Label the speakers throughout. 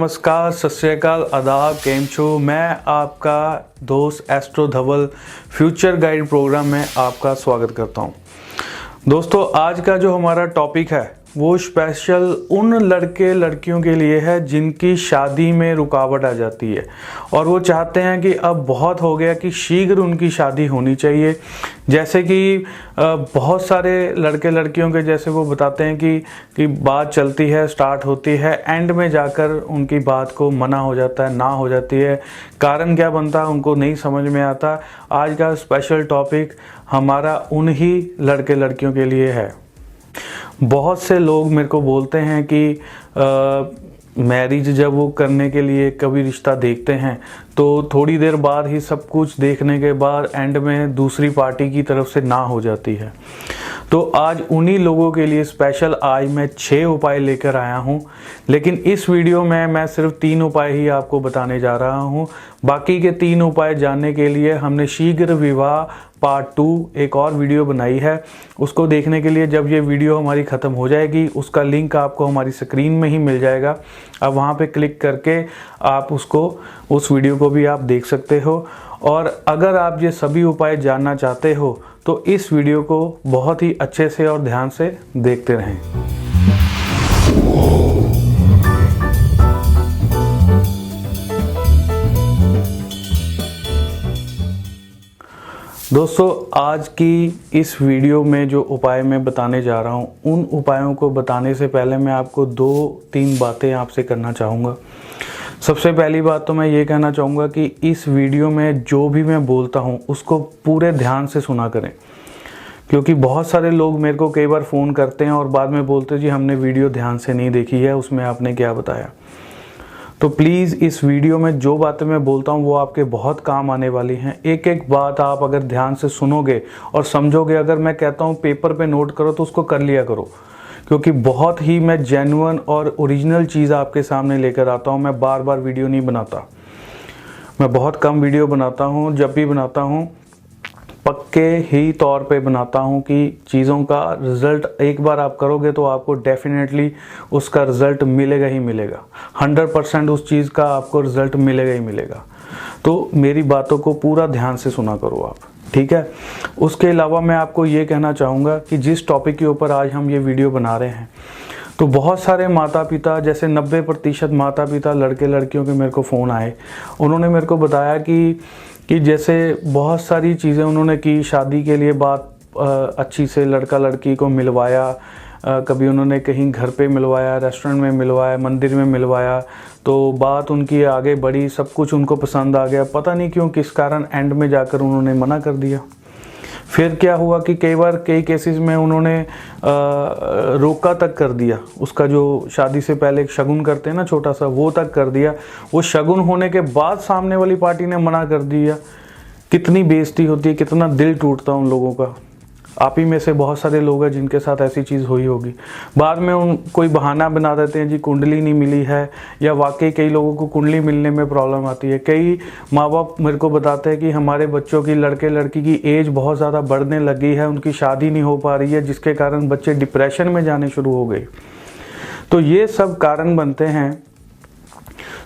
Speaker 1: नमस्कार, सत श्री अकाल, आदाब, केम छो। मैं आपका दोस्त एस्ट्रो धवल फ्यूचर गाइड प्रोग्राम में आपका स्वागत करता हूं। दोस्तों, आज का जो हमारा टॉपिक है वो स्पेशल उन लड़के लड़कियों के लिए है जिनकी शादी में रुकावट आ जाती है और वो चाहते हैं कि अब बहुत हो गया कि शीघ्र उनकी शादी होनी चाहिए। जैसे कि बहुत सारे लड़के लड़कियों के जैसे वो बताते हैं कि बात चलती है, स्टार्ट होती है, एंड में जाकर उनकी बात को मना हो जाता है, ना हो जाती है। कारण क्या बनता है उनको नहीं समझ में आता। आज का स्पेशल टॉपिक हमारा उन्हीं लड़के लड़कियों के लिए है। बहुत से लोग मेरे को बोलते हैं कि मैरिज जब वो करने के लिए कभी रिश्ता देखते हैं तो थोड़ी देर बाद ही सब कुछ देखने के बाद एंड में दूसरी पार्टी की तरफ से ना हो जाती है। तो आज उन्हीं लोगों के लिए स्पेशल आज मैं 6 उपाय लेकर आया हूं। लेकिन इस वीडियो में मैं सिर्फ 3 उपाय ही आपको बताने जा रहा हूं। बाकी के 3 उपाय जानने के लिए हमने शीघ्र विवाह पार्ट 2 एक और वीडियो बनाई है। उसको देखने के लिए जब ये वीडियो हमारी ख़त्म हो जाएगी उसका लिंक आपको हमारी स्क्रीन में ही मिल जाएगा। अब वहाँ पे क्लिक करके आप उस वीडियो को भी आप देख सकते हो। और अगर आप ये सभी उपाय जानना चाहते हो तो इस वीडियो को बहुत ही अच्छे से और ध्यान से देखते रहें। दोस्तों, आज की इस वीडियो में जो उपाय मैं बताने जा रहा हूँ उन उपायों को बताने से पहले मैं आपको 2-3 बातें आपसे करना चाहूँगा। सबसे पहली बात तो मैं ये कहना चाहूँगा कि इस वीडियो में जो भी मैं बोलता हूँ उसको पूरे ध्यान से सुना करें, क्योंकि बहुत सारे लोग मेरे को कई बार फ़ोन करते हैं और बाद में बोलते हैं जी हमने वीडियो ध्यान से नहीं देखी है, उसमें आपने क्या बताया। तो प्लीज़ इस वीडियो में जो बातें मैं बोलता हूँ वो आपके बहुत काम आने वाली हैं। एक एक बात आप अगर ध्यान से सुनोगे और समझोगे, अगर मैं कहता हूँ पेपर पे नोट करो तो उसको कर लिया करो, क्योंकि बहुत ही मैं जेन्युइन और ओरिजिनल चीज़ आपके सामने लेकर आता हूँ। मैं बार बार वीडियो नहीं बनाता, मैं बहुत कम वीडियो बनाता हूँ। जब भी बनाता हूँ पक्के ही तौर पे बनाता हूँ कि चीज़ों का रिज़ल्ट एक बार आप करोगे तो आपको डेफिनेटली उसका रिज़ल्ट मिलेगा ही मिलेगा। 100% उस चीज़ का आपको रिज़ल्ट मिलेगा ही मिलेगा। तो मेरी बातों को पूरा ध्यान से सुना करो आप, ठीक है। उसके अलावा मैं आपको ये कहना चाहूँगा कि जिस टॉपिक के ऊपर आज हम ये वीडियो बना रहे हैं तो बहुत सारे माता पिता, जैसे 90% माता पिता लड़के लड़कियों के मेरे को फ़ोन आए, उन्होंने मेरे को बताया कि जैसे बहुत सारी चीज़ें उन्होंने की शादी के लिए, बात अच्छी से लड़का लड़की को मिलवाया, कभी उन्होंने कहीं घर पे मिलवाया, रेस्टोरेंट में मिलवाया, मंदिर में मिलवाया, तो बात उनकी आगे बढ़ी, सब कुछ उनको पसंद आ गया। पता नहीं क्यों, किस कारण एंड में जाकर उन्होंने मना कर दिया। फिर क्या हुआ कि कई केसेस में उन्होंने रोका तक कर दिया, उसका जो शादी से पहले एक शगुन करते हैं ना छोटा सा, वो तक कर दिया। वो शगुन होने के बाद सामने वाली पार्टी ने मना कर दिया। कितनी बेइज्जती होती है, कितना दिल टूटता है उन लोगों का। आप ही में से बहुत सारे लोग हैं जिनके साथ ऐसी चीज़ हुई होगी। बाद में उन कोई बहाना बना देते हैं जी कुंडली नहीं मिली है, या वाकई कई लोगों को कुंडली मिलने में प्रॉब्लम आती है। कई माँ बाप मेरे को बताते हैं कि हमारे बच्चों की, लड़के लड़की की एज बहुत ज़्यादा बढ़ने लगी है, उनकी शादी नहीं हो पा रही है, जिसके कारण बच्चे डिप्रेशन में जाने शुरू हो गए। तो ये सब कारण बनते हैं।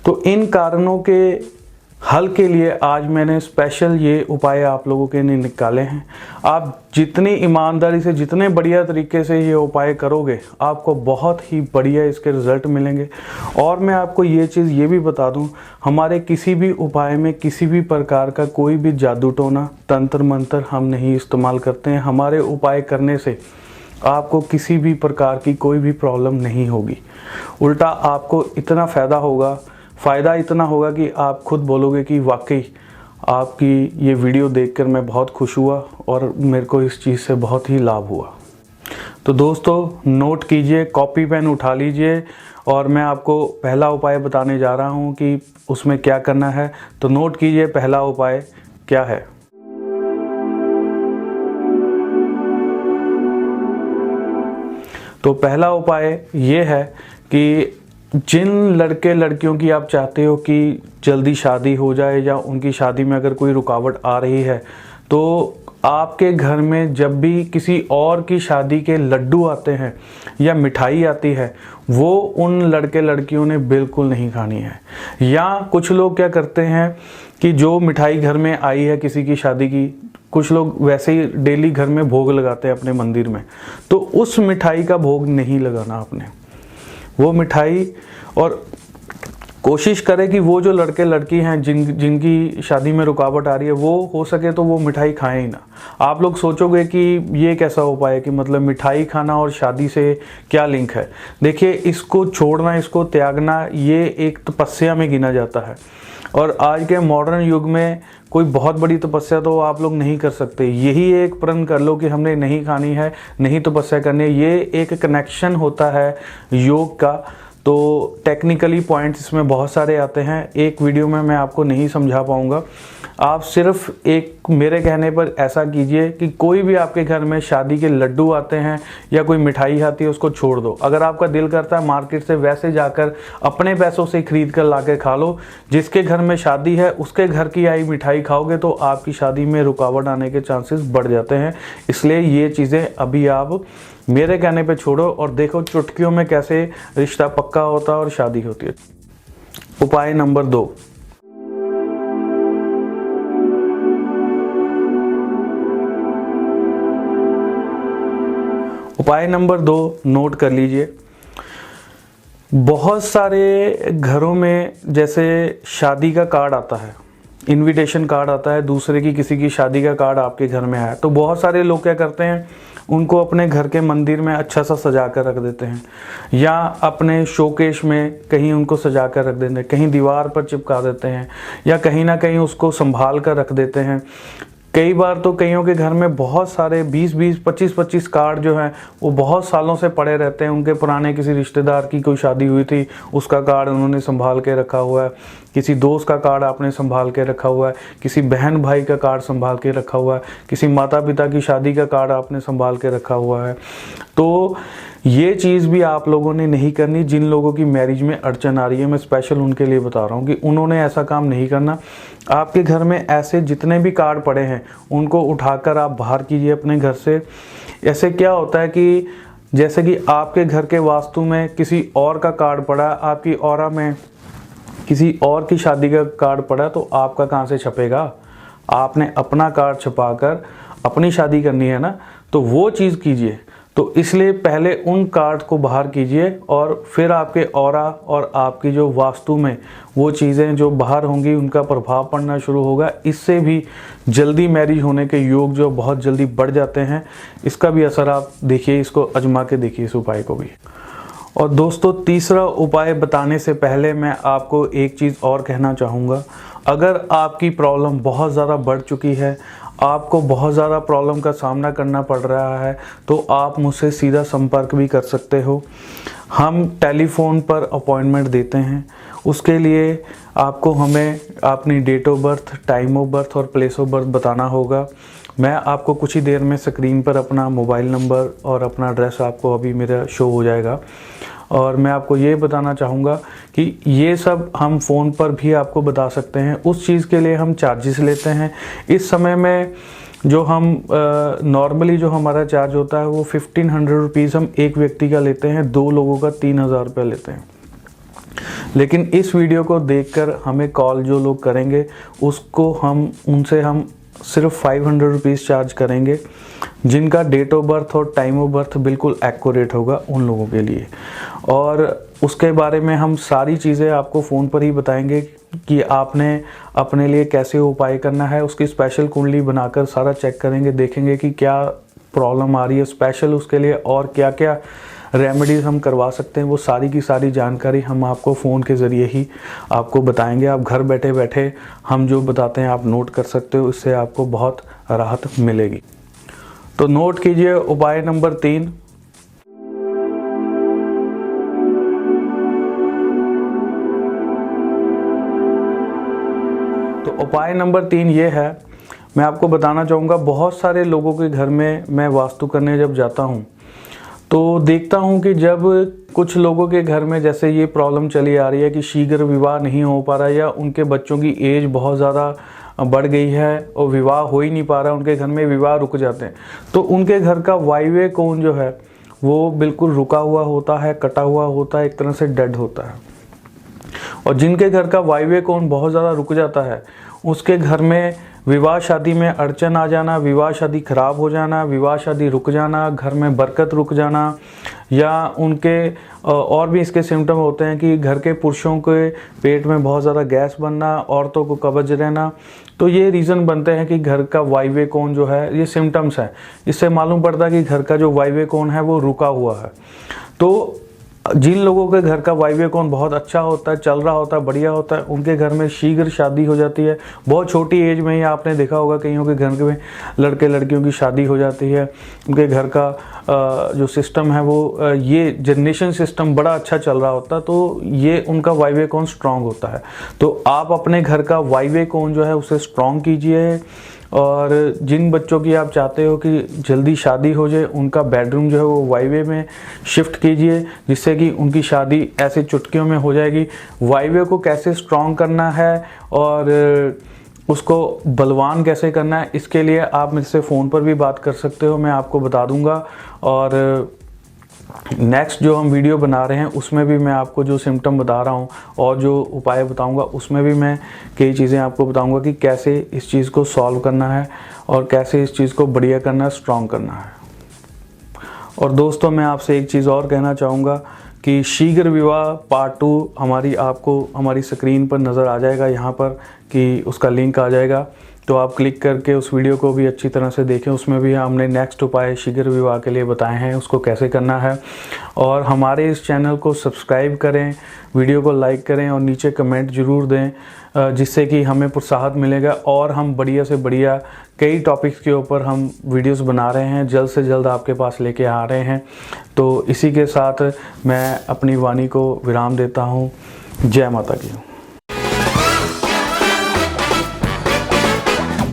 Speaker 1: तो इन कारणों के हल के लिए आज मैंने स्पेशल ये उपाय आप लोगों के लिए निकाले हैं। आप जितनी ईमानदारी से, जितने बढ़िया तरीके से ये उपाय करोगे, आपको बहुत ही बढ़िया इसके रिज़ल्ट मिलेंगे। और मैं आपको ये चीज़ ये भी बता दूं, हमारे किसी भी उपाय में किसी भी प्रकार का कोई भी जादू टोना, तंत्र मंत्र हम नहीं इस्तेमाल करते हैं। हमारे उपाय करने से आपको किसी भी प्रकार की कोई भी प्रॉब्लम नहीं होगी। उल्टा आपको इतना फ़ायदा इतना होगा कि आप खुद बोलोगे कि वाकई आपकी ये वीडियो देखकर मैं बहुत खुश हुआ और मेरे को इस चीज़ से बहुत ही लाभ हुआ। तो दोस्तों, नोट कीजिए, कॉपी पेन उठा लीजिए और मैं आपको पहला उपाय बताने जा रहा हूँ कि उसमें क्या करना है। तो नोट कीजिए पहला उपाय क्या है। तो पहला उपाय ये है कि जिन लड़के लड़कियों की आप चाहते हो कि जल्दी शादी हो जाए या उनकी शादी में अगर कोई रुकावट आ रही है, तो आपके घर में जब भी किसी और की शादी के लड्डू आते हैं या मिठाई आती है, वो उन लड़के लड़कियों ने बिल्कुल नहीं खानी है। या कुछ लोग क्या करते हैं कि जो मिठाई घर में आई है किसी की शादी की, कुछ लोग वैसे ही डेली घर में भोग लगाते हैं अपने मंदिर में, तो उस मिठाई का भोग नहीं लगाना आपने। वो मिठाई, और कोशिश करें कि वो जो लड़के लड़की हैं जिनकी शादी में रुकावट आ रही है, वो हो सके तो वो मिठाई खाएं ही ना। आप लोग सोचोगे कि ये कैसा उपाय है कि मतलब मिठाई खाना और शादी से क्या लिंक है। देखिए, इसको छोड़ना, इसको त्यागना, ये एक तपस्या में गिना जाता है। और आज के मॉडर्न युग में कोई बहुत बड़ी तपस्या तो आप लोग नहीं कर सकते। यही एक प्रण कर लो कि हमने नहीं खानी है, नहीं तपस्या करनी है। ये एक कनेक्शन होता है योग का। तो टेक्निकली पॉइंट्स इसमें बहुत सारे आते हैं, एक वीडियो में मैं आपको नहीं समझा पाऊँगा। आप सिर्फ एक मेरे कहने पर ऐसा कीजिए कि कोई भी आपके घर में शादी के लड्डू आते हैं या कोई मिठाई आती है, उसको छोड़ दो। अगर आपका दिल करता है मार्केट से वैसे जाकर अपने पैसों से खरीद कर ला के खा लो। जिसके घर में शादी है उसके घर की आई मिठाई खाओगे तो आपकी शादी में रुकावट आने के चांसेस बढ़ जाते हैं। इसलिए ये चीज़ें अभी आप मेरे कहने पे छोड़ो और देखो चुटकियों में कैसे रिश्ता पक्का होता है और शादी होती है। उपाय नंबर 2, उपाय नंबर 2 नोट कर लीजिए। बहुत सारे घरों में जैसे शादी का कार्ड आता है, इनविटेशन कार्ड आता है, दूसरे की किसी की शादी का कार्ड आपके घर में आया, तो बहुत सारे लोग क्या करते हैं, उनको अपने घर के मंदिर में अच्छा सा सजा कर रख देते हैं, या अपने शोकेश में कहीं उनको सजा कर रख देते हैं, कहीं दीवार पर चिपका देते हैं, या कहीं ना कहीं उसको संभाल कर रख देते हैं। कई बार तो कईयों के घर में बहुत सारे 20-20, 25-25 कार्ड जो हैं वो बहुत सालों से पड़े रहते हैं। उनके पुराने किसी रिश्तेदार की कोई शादी हुई थी, उसका कार्ड उन्होंने संभाल के रखा हुआ है, किसी दोस्त का कार्ड आपने संभाल के रखा हुआ है, किसी बहन भाई का कार्ड संभाल के रखा हुआ है, किसी माता पिता की शादी का कार्ड आपने संभाल के रखा हुआ है। तो ये चीज़ भी आप लोगों ने नहीं करनी। जिन लोगों की मैरिज में अड़चन आ रही है, मैं स्पेशल उनके लिए बता रहा हूँ कि उन्होंने ऐसा काम नहीं करना। आपके घर में ऐसे जितने भी कार्ड पड़े हैं उनको उठाकर आप बाहर कीजिए अपने घर से। ऐसे क्या होता है कि जैसे कि आपके घर के वास्तु में किसी और का कार्ड पड़ा, आपकी ऑरा में किसी और की शादी का कार्ड पड़ा, तो आपका कहाँ से छपेगा? आपने अपना कार्ड छपाकर अपनी शादी करनी है ना, तो वो चीज़ कीजिए। तो इसलिए पहले उन कार्ड को बाहर कीजिए और फिर आपके ऑरा और आपकी जो वास्तु में वो चीज़ें जो बाहर होंगी उनका प्रभाव पड़ना शुरू होगा। इससे भी जल्दी मैरिज होने के योग जो बहुत जल्दी बढ़ जाते हैं। इसका भी असर आप देखिए, इसको आजमा के देखिए इस उपाय को भी। और दोस्तों, तीसरा उपाय बताने से पहले मैं आपको एक चीज़ और कहना चाहूँगा। अगर आपकी प्रॉब्लम बहुत ज़्यादा बढ़ चुकी है, आपको बहुत ज़्यादा प्रॉब्लम का सामना करना पड़ रहा है, तो आप मुझसे सीधा संपर्क भी कर सकते हो। हम टेलीफोन पर अपॉइंटमेंट देते हैं। उसके लिए आपको हमें अपनी date of birth, time of birth और प्लेस ऑफ बर्थ बताना होगा। मैं आपको कुछ ही देर में स्क्रीन पर अपना मोबाइल नंबर और अपना एड्रेस आपको अभी मेरा शो हो जाएगा। और मैं आपको ये बताना चाहूँगा कि ये सब हम फ़ोन पर भी आपको बता सकते हैं। उस चीज़ के लिए हम चार्जेस लेते हैं। इस समय में जो हम नॉर्मली जो हमारा चार्ज होता है वो 1500 रुपीज़ हम एक व्यक्ति का लेते हैं, 2 लोगों का 3000 रुपये लेते हैं। लेकिन इस वीडियो को देखकर हमें कॉल जो लोग करेंगे उसको उनसे हम सिर्फ 500 रुपीज़ चार्ज करेंगे, जिनका डेट ऑफ बर्थ और टाइम ऑफ बर्थ बिल्कुल एक्यूरेट होगा उन लोगों के लिए। और उसके बारे में हम सारी चीज़ें आपको फ़ोन पर ही बताएंगे कि आपने अपने लिए कैसे उपाय करना है। उसकी स्पेशल कुंडली बनाकर सारा चेक करेंगे, देखेंगे कि क्या प्रॉब्लम आ रही है स्पेशल उसके लिए और क्या क्या रेमेडीज़ हम करवा सकते हैं। वो सारी की सारी जानकारी हम आपको फ़ोन के ज़रिए ही आपको बताएंगे। आप घर बैठे बैठे हम जो बताते हैं आप नोट कर सकते हो, इससे आपको बहुत राहत मिलेगी। तो नोट कीजिए उपाय नंबर 3। तो उपाय नंबर 3 ये है, मैं आपको बताना चाहूँगा, बहुत सारे लोगों के घर में मैं वास्तु करने जब जाता हूँ तो देखता हूँ कि जब कुछ लोगों के घर में जैसे ये प्रॉब्लम चली आ रही है कि शीघ्र विवाह नहीं हो पा रहा है या उनके बच्चों की एज बहुत ज़्यादा बढ़ गई है और विवाह हो ही नहीं पा रहा, उनके घर में विवाह रुक जाते हैं, तो उनके घर का वायव्य कोण जो है वो बिल्कुल रुका हुआ होता है, कटा हुआ होता है, एक तरह से डेड होता है। और जिनके घर का वायव्य कोण बहुत ज़्यादा रुक जाता है उसके घर में विवाह शादी में अड़चन आ जाना, विवाह शादी खराब हो जाना, विवाह शादी रुक जाना, घर में बरकत रुक जाना, या उनके और भी इसके सिम्टम होते हैं कि घर के पुरुषों के पेट में बहुत ज़्यादा गैस बनना, औरतों को कब्ज रहना। तो ये रीज़न बनते हैं कि घर का वायव्य कोण जो है, ये सिम्टम्स हैं। इससे मालूम पड़ता है कि घर का जो वायव्य कोण है वो रुका हुआ है। तो जिन लोगों के घर का वायव्य कोण बहुत अच्छा होता है, चल रहा होता है, बढ़िया होता है, उनके घर में शीघ्र शादी हो जाती है। बहुत छोटी एज में ही आपने देखा होगा कईयों के घर में लड़के लड़कियों की शादी हो जाती है। उनके घर का जो सिस्टम है वो ये जनरेशन सिस्टम बड़ा अच्छा चल रहा होता है, तो ये उनका वायव्य कोण स्ट्रांग होता है। तो आप अपने घर का वायव्य कोण जो है उसे स्ट्रांग कीजिए। और जिन बच्चों की आप चाहते हो कि जल्दी शादी हो जाए, उनका बेडरूम जो है वो वायव्य में शिफ्ट कीजिए, जिससे कि उनकी शादी ऐसे चुटकियों में हो जाएगी। वायव्य को कैसे स्ट्रॉन्ग करना है और उसको बलवान कैसे करना है, इसके लिए आप मुझसे फ़ोन पर भी बात कर सकते हो, मैं आपको बता दूंगा। और नेक्स्ट जो हम वीडियो बना रहे हैं उसमें भी मैं आपको जो सिम्टम बता रहा हूँ और जो उपाय बताऊँगा उसमें भी मैं कई चीज़ें आपको बताऊँगा कि कैसे इस चीज़ को सॉल्व करना है और कैसे इस चीज़ को बढ़िया करना है, स्ट्रॉन्ग करना है। और दोस्तों, मैं आपसे एक चीज़ और कहना चाहूँगा कि शीघ्र विवाह पार्ट 2 आपको हमारी स्क्रीन पर नज़र आ जाएगा, यहाँ पर कि उसका लिंक आ जाएगा, तो आप क्लिक करके उस वीडियो को भी अच्छी तरह से देखें। उसमें भी हमने नेक्स्ट उपाय शीघ्र विवाह के लिए बताए हैं, उसको कैसे करना है। और हमारे इस चैनल को सब्सक्राइब करें, वीडियो को लाइक करें और नीचे कमेंट ज़रूर दें, जिससे कि हमें प्रोत्साहन मिलेगा और हम बढ़िया से बढ़िया कई टॉपिक्स के ऊपर हम वीडियोस बना रहे हैं, जल्द से जल्द आपके पास लेके आ रहे हैं। तो इसी के साथ मैं अपनी वाणी को विराम देता हूँ। जय माता की।